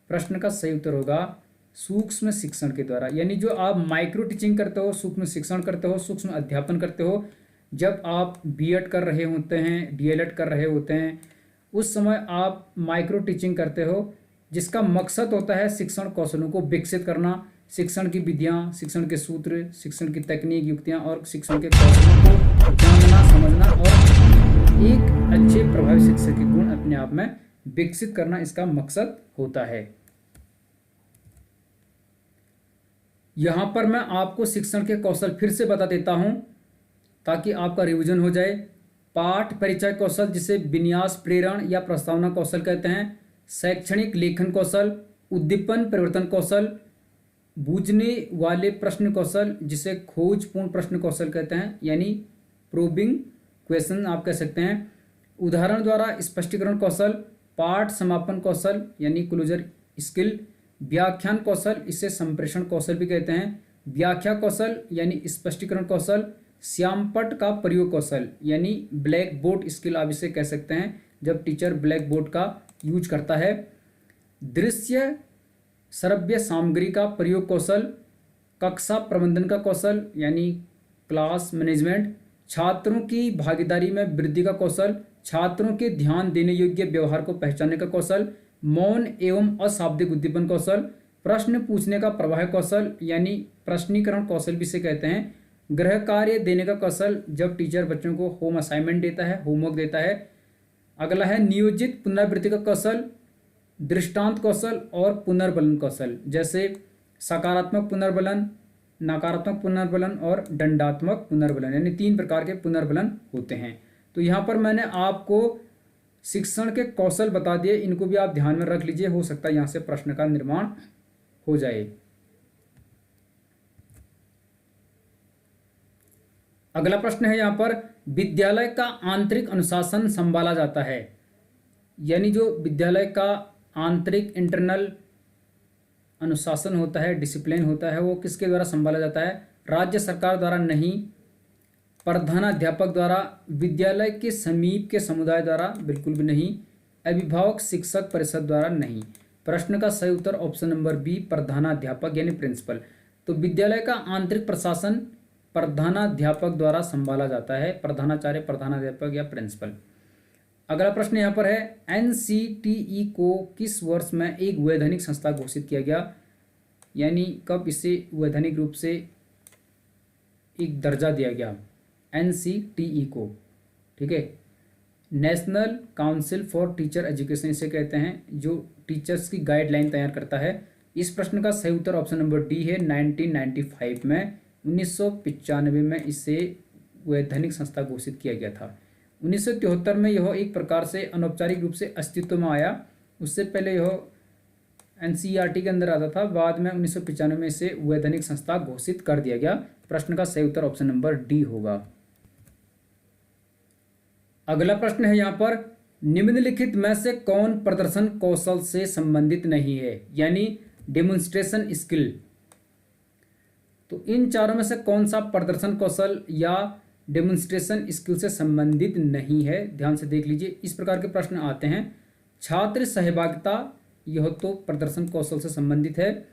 प्रश्न का सही उत्तर होगा सूक्ष्म शिक्षण के द्वारा, यानी जो आप माइक्रो टीचिंग करते हो, सूक्ष्म शिक्षण करते हो, सूक्ष्म अध्यापन करते हो, जब आप बीएड कर रहे होते हैं, डीएलएड कर रहे होते हैं, उस समय आप माइक्रो टीचिंग करते हो, जिसका मकसद होता है शिक्षण कौशलों को विकसित करना, शिक्षण की विधियाँ, शिक्षण के सूत्र, शिक्षण की तकनीक, युक्तियाँ और शिक्षण के कौशलों को जानना, समझना और एक अच्छे प्रभावी शिक्षक के गुण अपने आप में विकसित करना इसका मकसद होता है। यहाँ पर मैं आपको शिक्षण के कौशल फिर से बता देता हूँ ताकि आपका रिवीजन हो जाए। पाठ परिचय कौशल, जिसे विन्यास, प्रेरण या प्रस्तावना कौशल कहते हैं। शैक्षणिक लेखन कौशल, उद्दीपन परिवर्तन कौशल, बूझने वाले प्रश्न कौशल, जिसे खोजपूर्ण प्रश्न कौशल कहते हैं, यानी प्रोबिंग क्वेश्चन आप कह सकते हैं। उदाहरण द्वारा स्पष्टीकरण कौशल, पाठ समापन कौशल यानी क्लोजर स्किल, व्याख्यान कौशल, इसे संप्रेषण कौशल भी कहते हैं। व्याख्या कौशल यानी स्पष्टीकरण कौशल, श्यामपट्ट का प्रयोग कौशल यानी ब्लैक बोर्ड स्किल आप इसे कह सकते हैं, जब टीचर ब्लैक बोर्ड का यूज करता है। दृश्य श्रव्य सामग्री का प्रयोग कौशल, कक्षा प्रबंधन का कौशल यानी क्लास मैनेजमेंट, छात्रों की भागीदारी में वृद्धि का कौशल, छात्रों के ध्यान देने योग्य व्यवहार को पहचानने का कौशल, मौन एवं अशाब्दिक उद्दीपन कौशल, प्रश्न पूछने का प्रवाह कौशल यानी प्रश्नीकरण कौशल भी इसे कहते हैं, गृह कार्य देने का कौशल, जब टीचर बच्चों को होम असाइनमेंट देता है, होमवर्क देता है। अगला है नियोजित पुनरावृत्ति का कौशल, दृष्टांत कौशल और पुनर्बलन कौशल, जैसे सकारात्मक पुनर्बलन, नकारात्मक पुनर्बलन और दंडात्मक पुनर्बलन, यानी 3 प्रकार के पुनर्बलन होते हैं। तो यहाँ पर मैंने आपको शिक्षण के कौशल बता दिए, इनको भी आप ध्यान में रख लीजिए, हो सकता है यहाँ से प्रश्न का निर्माण हो जाए। अगला प्रश्न है यहाँ पर, विद्यालय का आंतरिक अनुशासन संभाला जाता है, यानी जो विद्यालय का आंतरिक इंटरनल अनुशासन होता है, डिसिप्लिन होता है, वो किसके द्वारा संभाला जाता है? राज्य सरकार द्वारा नहीं, प्रधानाध्यापक द्वारा, विद्यालय के समीप के समुदाय द्वारा बिल्कुल भी नहीं, अभिभावक शिक्षक परिषद द्वारा नहीं। प्रश्न का सही उत्तर ऑप्शन नंबर बी, प्रधानाध्यापक यानी प्रिंसिपल। तो विद्यालय का आंतरिक प्रशासन प्रधानाध्यापक द्वारा संभाला जाता है, प्रधानाचार्य, प्रधानाध्यापक या प्रिंसिपल। अगला प्रश्न यहाँ पर है, एनसीटीई को किस वर्ष में एक वैधानिक संस्था घोषित किया गया, यानी कब इसे वैधानिक रूप से एक दर्जा दिया गया एनसीटीई को? ठीक है, national council for teacher education इसे कहते हैं, जो टीचर्स की गाइडलाइन तैयार करता है। इस प्रश्न का सही उत्तर ऑप्शन नंबर डी है। 1995 में 1995 में इसे वैधानिक संस्था घोषित किया गया था। 1973 में यह एक प्रकार से अनौपचारिक रूप से अस्तित्व में आया, उससे पहले यह एनसीईआरटी के अंदर आता था, बाद में 1995 में इसे वैधानिक संस्था घोषित कर दिया गया। प्रश्न का सही उत्तर ऑप्शन नंबर डी होगा। अगला प्रश्न है यहाँ पर, निम्नलिखित में से कौन प्रदर्शन कौशल से संबंधित नहीं है, यानी डेमोन्स्ट्रेशन स्किल। तो इन चारों में से कौन सा प्रदर्शन कौशल या डेमोन्स्ट्रेशन स्किल से संबंधित नहीं है? ध्यान से देख लीजिए, इस प्रकार के प्रश्न आते हैं। छात्र सहभागिता, यह तो प्रदर्शन कौशल से संबंधित है।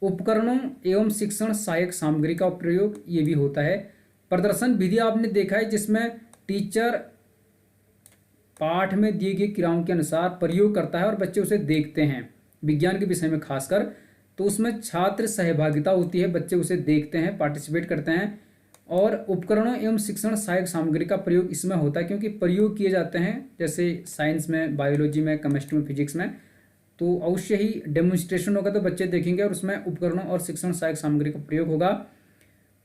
उपकरणों एवं शिक्षण सहायक सामग्री का प्रयोग, ये भी होता है। प्रदर्शन विधि आपने देखा है, जिसमें टीचर पाठ में दिए गए क्रियाओं के अनुसार प्रयोग करता है और बच्चे उसे देखते हैं, विज्ञान के विषय में खासकर, तो उसमें छात्र सहभागिता होती है, बच्चे उसे देखते हैं, पार्टिसिपेट करते हैं। और उपकरणों एवं शिक्षण सहायक सामग्री का प्रयोग इसमें होता है, क्योंकि प्रयोग किए जाते हैं, जैसे साइंस में, बायोलॉजी में, केमिस्ट्री में, फिजिक्स में, तो अवश्य ही डेमोन्स्ट्रेशन होगा तो बच्चे देखेंगे और उसमें उपकरणों और शिक्षण सहायक सामग्री का प्रयोग होगा।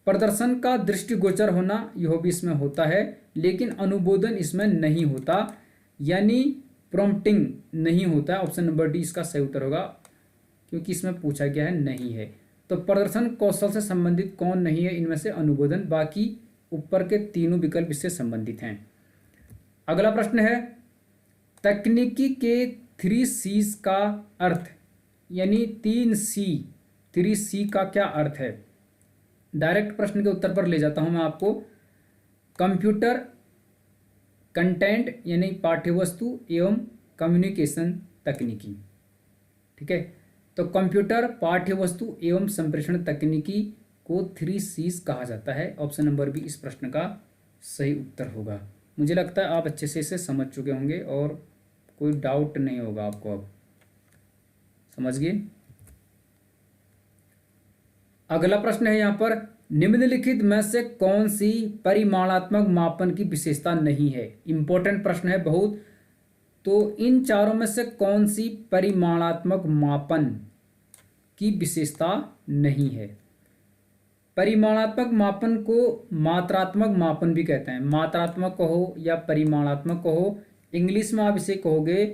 प्रदर्शन का दृष्टिगोचर होना, यह भी इसमें होता है, लेकिन अनुबोधन इसमें नहीं होता, यानी प्रॉम्प्टिंग नहीं होता है। ऑप्शन नंबर डी इसका सही उत्तर होगा, क्योंकि इसमें पूछा गया है नहीं है। तो प्रदर्शन कौशल से संबंधित कौन नहीं है इनमें से? अनुबोधन। बाकी ऊपर के तीनों विकल्प इससे संबंधित हैं। अगला प्रश्न है, तकनीकी के 3 C's का अर्थ, यानी 3 C का क्या अर्थ है? डायरेक्ट प्रश्न के उत्तर पर ले जाता हूं मैं आपको। कंप्यूटर, कंटेंट यानी पाठ्यवस्तु एवं कम्युनिकेशन तकनीकी। ठीक है, तो कंप्यूटर, पाठ्यवस्तु एवं संप्रेषण तकनीकी को 3 C's कहा जाता है। ऑप्शन नंबर बी इस प्रश्न का सही उत्तर होगा। मुझे लगता है आप अच्छे से इसे समझ चुके होंगे और कोई डाउट नहीं होगा आपको, अब समझ गए। अगला प्रश्न है यहाँ पर, निम्नलिखित में से कौन सी परिमाणात्मक मापन की विशेषता नहीं है। इंपॉर्टेंट प्रश्न है बहुत। तो इन चारों में से कौन सी परिमाणात्मक मापन की विशेषता नहीं है। परिमाणात्मक मापन को मात्रात्मक मापन भी कहते हैं। मात्रात्मक कहो या परिमाणात्मक कहो, इंग्लिश में आप इसे कहोगे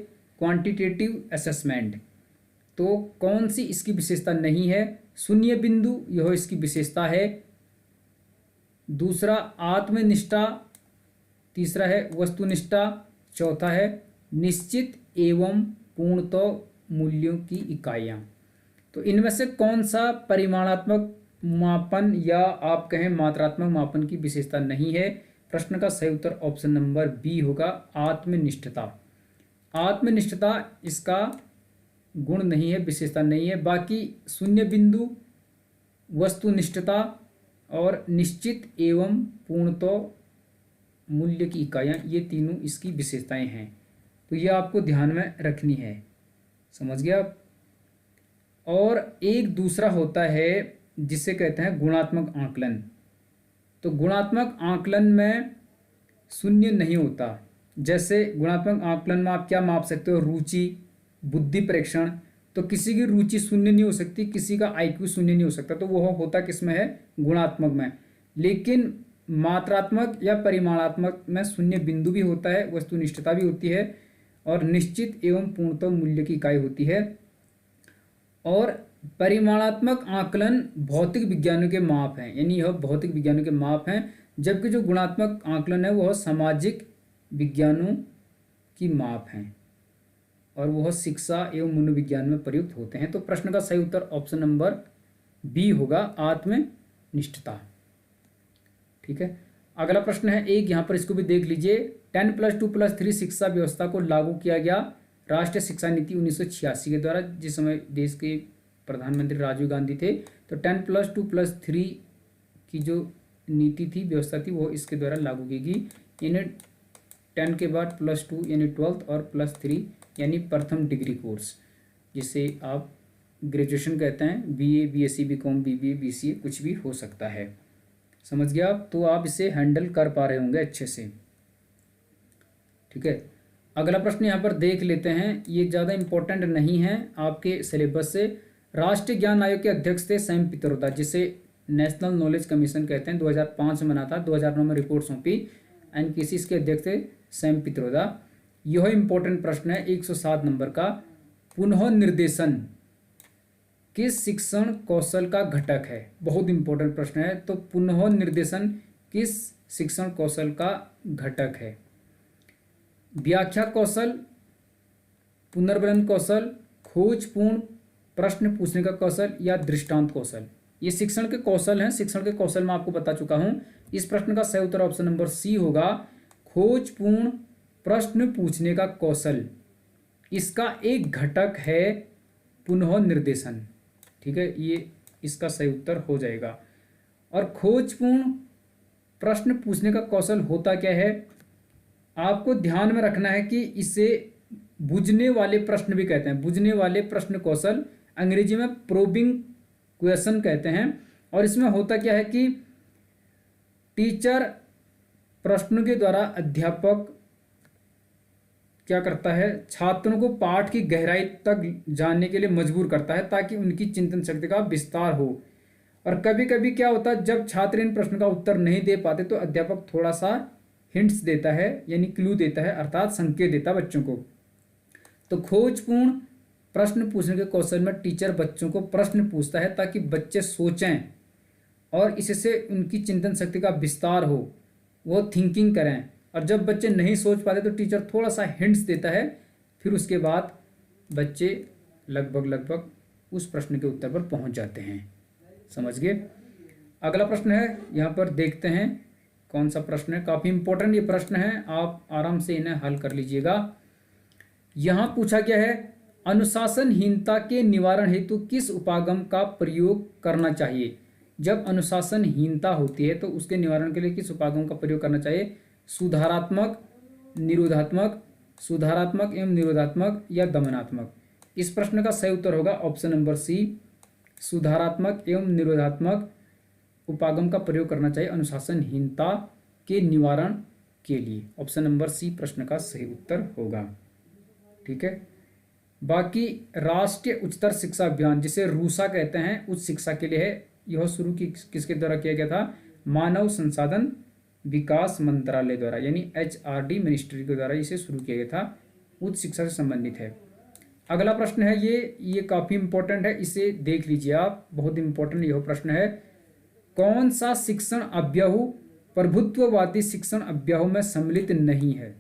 क्वांटिटेटिव असेसमेंट। तो कौन सी इसकी विशेषता नहीं है। शून्य बिंदु, यह इसकी विशेषता है। दूसरा आत्मनिष्ठा, तीसरा है वस्तुनिष्ठा, चौथा है निश्चित एवं पूर्णतः मूल्यों की इकाइयाँ। तो इनमें से कौन सा परिमाणात्मक मापन या आप कहें मात्रात्मक मापन की विशेषता नहीं है। प्रश्न का सही उत्तर ऑप्शन नंबर बी होगा, आत्मनिष्ठता। आत्मनिष्ठता इसका गुण नहीं है, विशेषता नहीं है। बाकी शून्य बिंदु, वस्तुनिष्ठता और निश्चित एवं पूर्णतः मूल्य की इकाइयाँ, ये तीनों इसकी विशेषताएं हैं। तो ये आपको ध्यान में रखनी है, समझ गया आप। और एक दूसरा होता है जिसे कहते हैं गुणात्मक आकलन। तो गुणात्मक आकलन में शून्य नहीं होता। जैसे गुणात्मक आकलन में आप क्या माप सकते हो, रुचि, बुद्धि परीक्षण। तो किसी की रुचि शून्य नहीं हो सकती, किसी का आईक्यू शून्य नहीं हो सकता। तो वो होता किसमें है, गुणात्मक में। लेकिन मात्रात्मक या परिमाणात्मक में शून्य बिंदु भी होता है, वस्तुनिष्ठता भी होती है और निश्चित एवं पूर्णतः मूल्य की इकाई होती है। और परिमाणात्मक आकलन भौतिक विज्ञानों के माप हैं, यानी यह भौतिक विज्ञानों के माप हैं। जबकि जो गुणात्मक आकलन है वह सामाजिक विज्ञानों की माप हैं और वह शिक्षा एवं मनोविज्ञान में प्रयुक्त होते हैं। तो प्रश्न का सही उत्तर ऑप्शन नंबर बी होगा, आत्मनिष्ठता। ठीक है। अगला प्रश्न है एक, यहाँ पर इसको भी देख लीजिए। 10+2+3 शिक्षा व्यवस्था को लागू किया गया राष्ट्रीय शिक्षा नीति 1986 के द्वारा, जिस समय देश के प्रधानमंत्री राजीव गांधी थे। तो 10+2+3 की जो नीति थी, व्यवस्था थी, वो इसके द्वारा लागू की गई। यानी 10 के बाद +2 यानी 12th और +3 यानी प्रथम डिग्री कोर्स, जिसे आप ग्रेजुएशन कहते हैं। BA, BSc, BCom, BBA, BCA कुछ भी हो सकता है, समझ गया आप। तो आप इसे हैंडल कर पा रहे होंगे अच्छे से। ठीक है। अगला प्रश्न यहाँ पर देख लेते हैं, ये ज़्यादा इम्पोर्टेंट नहीं है आपके सिलेबस से। राष्ट्रीय ज्ञान आयोग के अध्यक्ष थे सैम पित्रोदा, जिसे नेशनल नॉलेज कमीशन कहते हैं। 2005 में बना था, 2009 में रिपोर्ट सौंपी। एनकेसी के अध्यक्ष थे सैम पित्रोदा। यह इम्पोर्टेंट प्रश्न है 107 नंबर का। पुनः निर्देशन किस शिक्षण कौशल का घटक है। बहुत इंपॉर्टेंट प्रश्न है। तो पुनः निर्देशन किस शिक्षण कौशल का घटक है। व्याख्या कौशल, पुनर्बलन कौशल, खोजपूर्ण प्रश्न पूछने का कौशल या दृष्टांत कौशल, ये शिक्षण के कौशल हैं। शिक्षण के कौशल में आपको बता चुका हूं। इस प्रश्न का सही उत्तर ऑप्शन नंबर सी होगा, खोजपूर्ण प्रश्न पूछने का कौशल। इसका एक घटक है पुनः निर्देशन। ठीक है, ये इसका सही उत्तर हो जाएगा। और खोजपूर्ण प्रश्न पूछने का कौशल होता क्या है, आपको ध्यान में रखना है कि इसे बुझने वाले प्रश्न भी कहते हैं। बुझने वाले प्रश्न कौशल अंग्रेजी में प्रोबिंग क्वेश्चन कहते हैं। और इसमें होता क्या है कि टीचर प्रश्नों के द्वारा अध्यापक क्या करता है, छात्रों को पाठ की गहराई तक जानने के लिए मजबूर करता है, ताकि उनकी चिंतन शक्ति का विस्तार हो। और कभी कभी क्या होता है, जब छात्र इन प्रश्नों का उत्तर नहीं दे पाते तो अध्यापक थोड़ा सा हिंट्स देता है, यानी क्लू देता है, अर्थात संकेत देता है बच्चों को। तो खोजपूर्ण प्रश्न पूछने के कौशल में टीचर बच्चों को प्रश्न पूछता है ताकि बच्चे सोचें और इससे उनकी चिंतन शक्ति का विस्तार हो, वो थिंकिंग करें। और जब बच्चे नहीं सोच पाते तो टीचर थोड़ा सा हिंट्स देता है, फिर उसके बाद बच्चे लगभग उस प्रश्न के उत्तर पर पहुंच जाते हैं। समझ गए। अगला प्रश्न है, यहाँ पर देखते हैं कौन सा प्रश्न है। काफ़ी इंपॉर्टेंट ये प्रश्न है, आप आराम से इन्हें हल कर लीजिएगा। यहाँ पूछा गया है, अनुशासनहीनता के निवारण हेतु किस उपागम का प्रयोग करना चाहिए। जब अनुशासनहीनता होती है तो उसके निवारण के लिए किस उपागम का प्रयोग करना चाहिए। सुधारात्मक, निरोधात्मक, सुधारात्मक एवं निरोधात्मक या दमनात्मक। इस प्रश्न का सही उत्तर होगा ऑप्शन नंबर सी, सुधारात्मक एवं निरोधात्मक उपागम का प्रयोग करना चाहिए अनुशासनहीनता के निवारण के लिए। ऑप्शन नंबर सी प्रश्न का सही उत्तर होगा। ठीक है, बाकी राष्ट्रीय उच्चतर शिक्षा अभियान जिसे रूसा कहते हैं उच्च शिक्षा के लिए है, यह शुरू किसके द्वारा किया गया था? मानव संसाधन विकास मंत्रालय द्वारा, यानी HRD मिनिस्ट्री के द्वारा इसे शुरू किया गया था, उच्च शिक्षा से संबंधित है। अगला प्रश्न है ये काफी इंपॉर्टेंट है, इसे देख लीजिए आप, बहुत इंपॉर्टेंट यह प्रश्न है। कौन सा शिक्षण अभ्याहू प्रभुत्ववादी शिक्षण अभ्याहू में सम्मिलित नहीं है?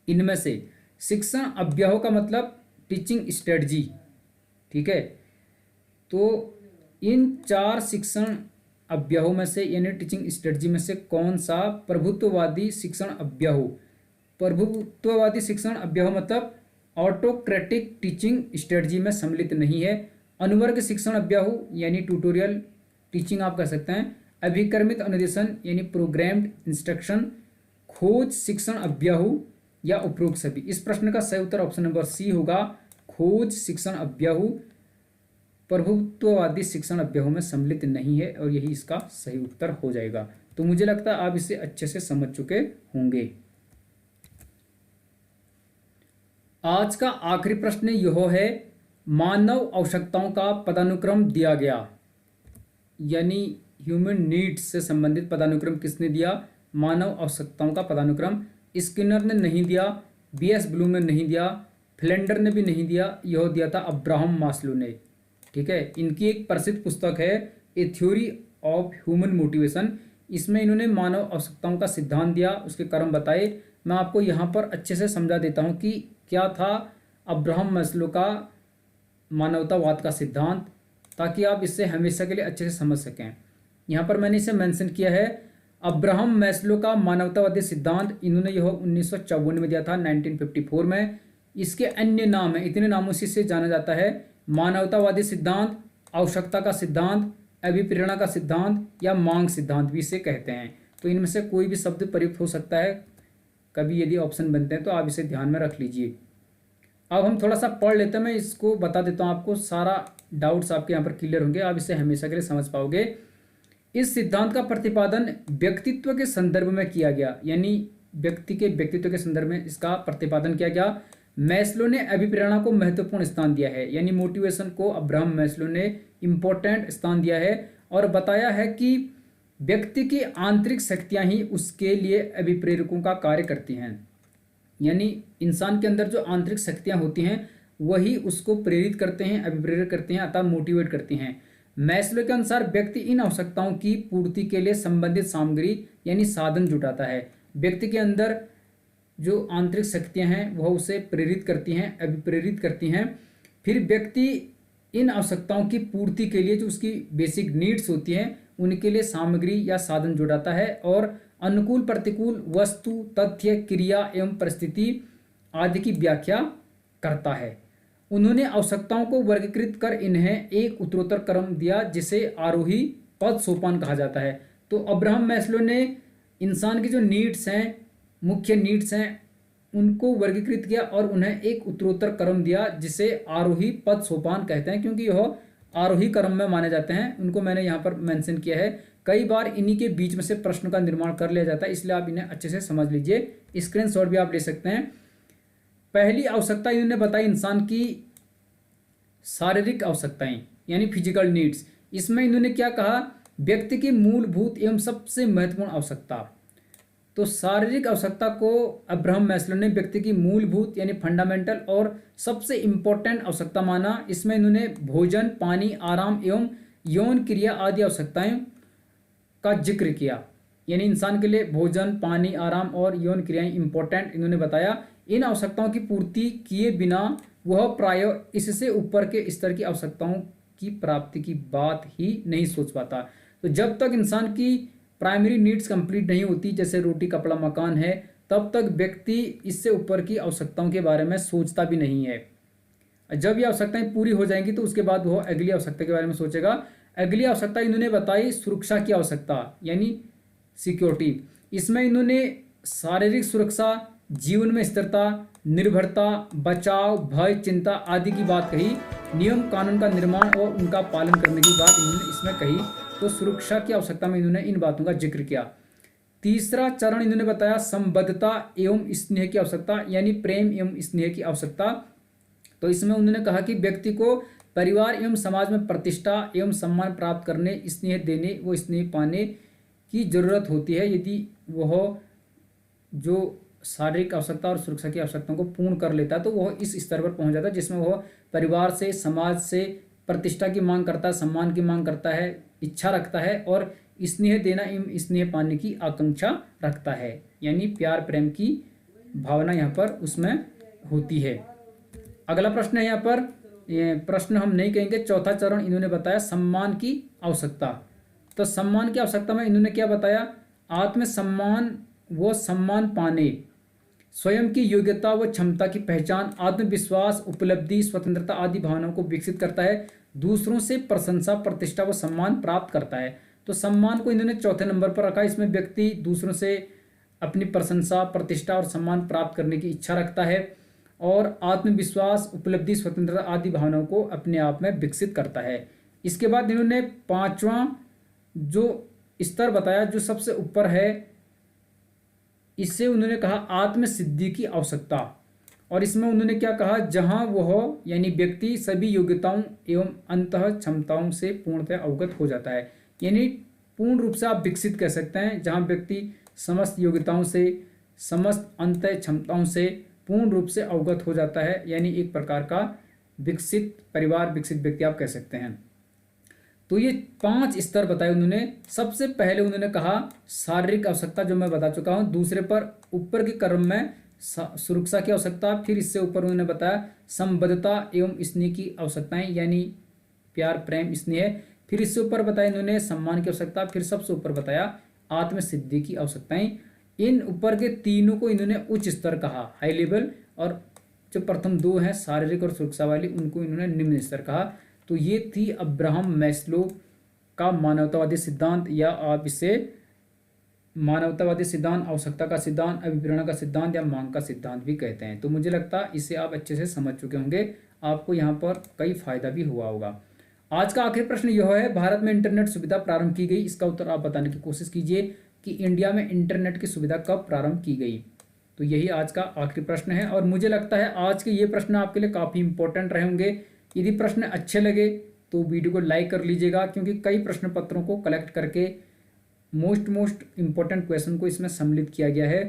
इनमें से शिक्षण अभ्याहू का मतलब टीचिंग स्ट्रेटजी, ठीक है, तो इन 4 शिक्षण अभ्याहू में से यानी टीचिंग स्ट्रेटजी में से कौन सा प्रभुत्ववादी शिक्षण अभ्याहू, प्रभुत्ववादी शिक्षण अभ्याहू मतलब ऑटोक्रेटिक टीचिंग स्ट्रेटजी में सम्मिलित नहीं है? अनुवर्ग शिक्षण अभ्याहू यानी ट्यूटोरियल टीचिंग आप कह सकते हैं, अभिक्रमित अनुदेशन यानी प्रोग्राम्ड इंस्ट्रक्शन, खोज शिक्षण अभ्याहू या उपरोक्त सभी। इस प्रश्न का सही उत्तर ऑप्शन नंबर सी होगा, खोज शिक्षण अभ्याहू प्रभुत्ववादी शिक्षण अभ्याहू में सम्मिलित नहीं है, और यही इसका सही उत्तर हो जाएगा। तो मुझे लगता है आप इसे अच्छे से समझ चुके होंगे। आज का आखिरी प्रश्न यह है, मानव आवश्यकताओं का पदानुक्रम दिया गया, यानी ह्यूमन नीड्स से संबंधित पदानुक्रम किसने दिया? मानव आवश्यकताओं का पदानुक्रम स्किनर ने नहीं दिया, BS ब्लूम ने नहीं दिया, फ्लेंडर ने भी नहीं दिया, यह दिया था अब्राहम मास्लो ने। ठीक है, इनकी एक प्रसिद्ध पुस्तक है ए थ्योरी ऑफ ह्यूमन मोटिवेशन, इसमें इन्होंने मानव आवश्यकताओं का सिद्धांत दिया, उसके क्रम बताए। मैं आपको यहाँ पर अच्छे से समझा देता हूँ कि क्या था अब्राहम मास्लो का मानवतावाद का सिद्धांत, ताकि आप इससे हमेशा के लिए अच्छे से समझ सकें। यहाँ पर मैंने इसे मेंशन किया है, अब्राहम मैस्लो का मानवतावादी सिद्धांत, इन्होंने यह 1954 में दिया था, 1954 में। इसके अन्य नाम है, इतने नामों से इसे जाना जाता है, मानवतावादी सिद्धांत, आवश्यकता का सिद्धांत, अभिप्रेरणा का सिद्धांत या मांग सिद्धांत भी इसे कहते हैं। तो इनमें से कोई भी शब्द प्रयुक्त हो सकता है कभी, यदि ऑप्शन बनते हैं तो आप इसे ध्यान में रख लीजिए। अब हम थोड़ा सा पढ़ लेते हैं, मैं इसको बता देता हूँ आपको, सारा डाउट्स आपके यहाँ पर क्लियर होंगे, आप इसे हमेशा के लिए समझ पाओगे। इस सिद्धांत का प्रतिपादन व्यक्तित्व के संदर्भ में किया गया, यानी व्यक्ति के व्यक्तित्व के संदर्भ में इसका प्रतिपादन किया गया। मैस्लो ने अभिप्रेरणा को महत्वपूर्ण स्थान दिया है, यानी मोटिवेशन को अब्राहम मैस्लो ने इंपॉर्टेंट स्थान दिया है, और बताया है कि व्यक्ति की आंतरिक शक्तियां ही उसके लिए अभिप्रेरकों का कार्य करती हैं, यानी इंसान के अंदर जो आंतरिक शक्तियां होती हैं वही उसको प्रेरित करते हैं, अभिप्रेरित करते हैं, अतः मोटिवेट करती हैं। मैस्लो के अनुसार व्यक्ति इन आवश्यकताओं की पूर्ति के लिए संबंधित सामग्री यानी साधन जुटाता है। व्यक्ति के अंदर जो आंतरिक शक्तियां हैं वह उसे प्रेरित करती हैं, अभिप्रेरित करती हैं। फिर व्यक्ति इन आवश्यकताओं की पूर्ति के लिए जो उसकी बेसिक नीड्स होती हैं उनके लिए सामग्री या साधन जुटाता है, और अनुकूल प्रतिकूल वस्तु, तथ्य, क्रिया एवं परिस्थिति आदि की व्याख्या करता है। उन्होंने आवश्यकताओं को वर्गीकृत कर इन्हें एक उत्तरोत्तर क्रम दिया जिसे आरोही पद सोपान कहा जाता है। तो अब्राहम मैस्लो ने इंसान की जो नीड्स हैं, मुख्य नीड्स हैं, उनको वर्गीकृत किया और उन्हें एक उत्तरोत्तर क्रम दिया जिसे आरोही पद सोपान कहते हैं, क्योंकि यह आरोही क्रम में माने जाते हैं। उनको मैंने यहाँ पर मेंशन किया है, कई बार इन्हीं के बीच में से प्रश्न का निर्माण कर लिया जाता है, इसलिए आप इन्हें अच्छे से समझ लीजिए। स्क्रीनशॉट भी आप ले सकते हैं। पहली आवश्यकता इन्होंने बताई इंसान की शारीरिक आवश्यकताएं यानी फिजिकल नीड्स। इसमें इन्होंने क्या कहा? व्यक्ति की मूलभूत एवं सबसे महत्वपूर्ण आवश्यकता। तो शारीरिक आवश्यकता को अब्राहम मैस्लो ने व्यक्ति की मूलभूत यानी फंडामेंटल और सबसे इंपॉर्टेंट आवश्यकता माना। इसमें इन्होंने भोजन, पानी, आराम एवं यौन क्रिया आदि आवश्यकताएं का जिक्र किया, यानी इंसान के लिए भोजन, पानी, आराम और यौन क्रियाएं इंपॉर्टेंट इन्होंने बताया। इन आवश्यकताओं की पूर्ति किए बिना वह प्राय इससे ऊपर के स्तर की आवश्यकताओं की प्राप्ति की बात ही नहीं सोच पाता। तो जब तक इंसान की प्राइमरी नीड्स कंप्लीट नहीं होती, जैसे रोटी, कपड़ा, मकान है, तब तक व्यक्ति इससे ऊपर की आवश्यकताओं के बारे में सोचता भी नहीं है। जब ये आवश्यकताएं पूरी हो जाएंगी तो उसके बाद वह अगली आवश्यकता के बारे में सोचेगा। अगली आवश्यकता इन्होंने बताई सुरक्षा की आवश्यकता यानी सिक्योरिटी। इसमें इन्होंने शारीरिक सुरक्षा, जीवन में स्थिरता, निर्भरता, बचाव, भय, चिंता आदि की बात कही। नियम कानून का निर्माण और उनका पालन करने की बात इन्होंने इसमें कही। तो सुरक्षा की आवश्यकता में इन्होंने इन बातों का जिक्र किया। तीसरा चरण इन्होंने बताया संबद्धता एवं स्नेह की आवश्यकता, यानी प्रेम एवं स्नेह की आवश्यकता। तो इसमें उन्होंने कहा कि व्यक्ति को परिवार एवं समाज में प्रतिष्ठा एवं सम्मान प्राप्त करने, स्नेह देने व स्नेह पाने की जरूरत होती है। यदि वह जो शारीरिक आवश्यकता और सुरक्षा की आवश्यकताओं को पूर्ण कर लेता है तो वह इस स्तर पर पहुंच जाता है जिसमें वह परिवार से, समाज से प्रतिष्ठा की मांग करता है, सम्मान की मांग करता है, इच्छा रखता है और स्नेह देना एवं स्नेह पाने की आकांक्षा रखता है, यानी प्यार प्रेम की भावना यहाँ पर उसमें होती है। अगला प्रश्न है यहाँ पर, प्रश्न हम नहीं कहेंगे, चौथा चरण इन्होंने बताया सम्मान की आवश्यकता। तो सम्मान की आवश्यकता में इन्होंने क्या बताया, आत्मसम्मान व सम्मान पाने, स्वयं की योग्यता व क्षमता की पहचान, आत्मविश्वास, उपलब्धि, स्वतंत्रता आदि भावनाओं को विकसित करता है, दूसरों से प्रशंसा, प्रतिष्ठा व सम्मान प्राप्त करता है। तो सम्मान को इन्होंने चौथे नंबर पर रखा। इसमें व्यक्ति दूसरों से अपनी प्रशंसा, प्रतिष्ठा और सम्मान प्राप्त करने की इच्छा रखता है और आत्मविश्वास, उपलब्धि, स्वतंत्रता आदि भावनाओं को अपने आप में विकसित करता है। इसके बाद इन्होंने पांचवा जो स्तर बताया, जो सबसे ऊपर है, इससे उन्होंने कहा आत्मसिद्धि की आवश्यकता। और इसमें उन्होंने क्या कहा, जहां वह यानी व्यक्ति सभी योग्यताओं एवं अंतः क्षमताओं से पूर्णतः अवगत हो जाता है, यानी पूर्ण रूप से आप विकसित कह सकते हैं, जहां व्यक्ति समस्त योग्यताओं से, समस्त अंतः क्षमताओं से पूर्ण रूप से अवगत हो जाता है, यानी एक प्रकार का विकसित परिवार, विकसित व्यक्ति आप कह सकते हैं। तो ये 5 स्तर बताए उन्होंने। सबसे पहले उन्होंने कहा शारीरिक आवश्यकता, जो मैं बता चुका हूँ। दूसरे पर ऊपर के क्रम में सुरक्षा की आवश्यकता, फिर इससे ऊपर उन्होंने बताया संबद्धता एवं स्नेह की आवश्यकताएं, यानी प्यार प्रेम स्नेह। फिर इससे ऊपर बताया इन्होंने सम्मान की आवश्यकता, फिर सबसे ऊपर बताया आत्मसिद्धि की आवश्यकताएं। इन ऊपर के तीनों को इन्होंने उच्च स्तर कहा, हाई लेवल, और जो प्रथम 2 हैं शारीरिक और सुरक्षा वाली, उनको इन्होंने निम्न स्तर कहा। तो ये थी अब्राहम मैस्लो का मानवतावादी सिद्धांत, या आप इसे मानवतावादी सिद्धांत, आवश्यकता का सिद्धांत, अभिप्रेरणा का सिद्धांत या मांग का सिद्धांत भी कहते हैं। तो मुझे लगता है इसे आप अच्छे से समझ चुके होंगे, आपको यहाँ पर कई फायदा भी हुआ होगा। आज का आखिरी प्रश्न यह है, भारत में इंटरनेट सुविधा प्रारंभ की गई, इसका उत्तर आप बताने की कोशिश कीजिए कि इंडिया में इंटरनेट की सुविधा कब प्रारंभ की गई। तो यही आज का आखिरी प्रश्न है और मुझे लगता है आज के ये प्रश्न आपके लिए काफ़ी इंपॉर्टेंट रहे होंगे। यदि प्रश्न अच्छे लगे तो वीडियो को लाइक कर लीजिएगा, क्योंकि कई प्रश्न पत्रों को कलेक्ट करके मोस्ट इम्पोर्टेंट क्वेश्चन को इसमें सम्मिलित किया गया है।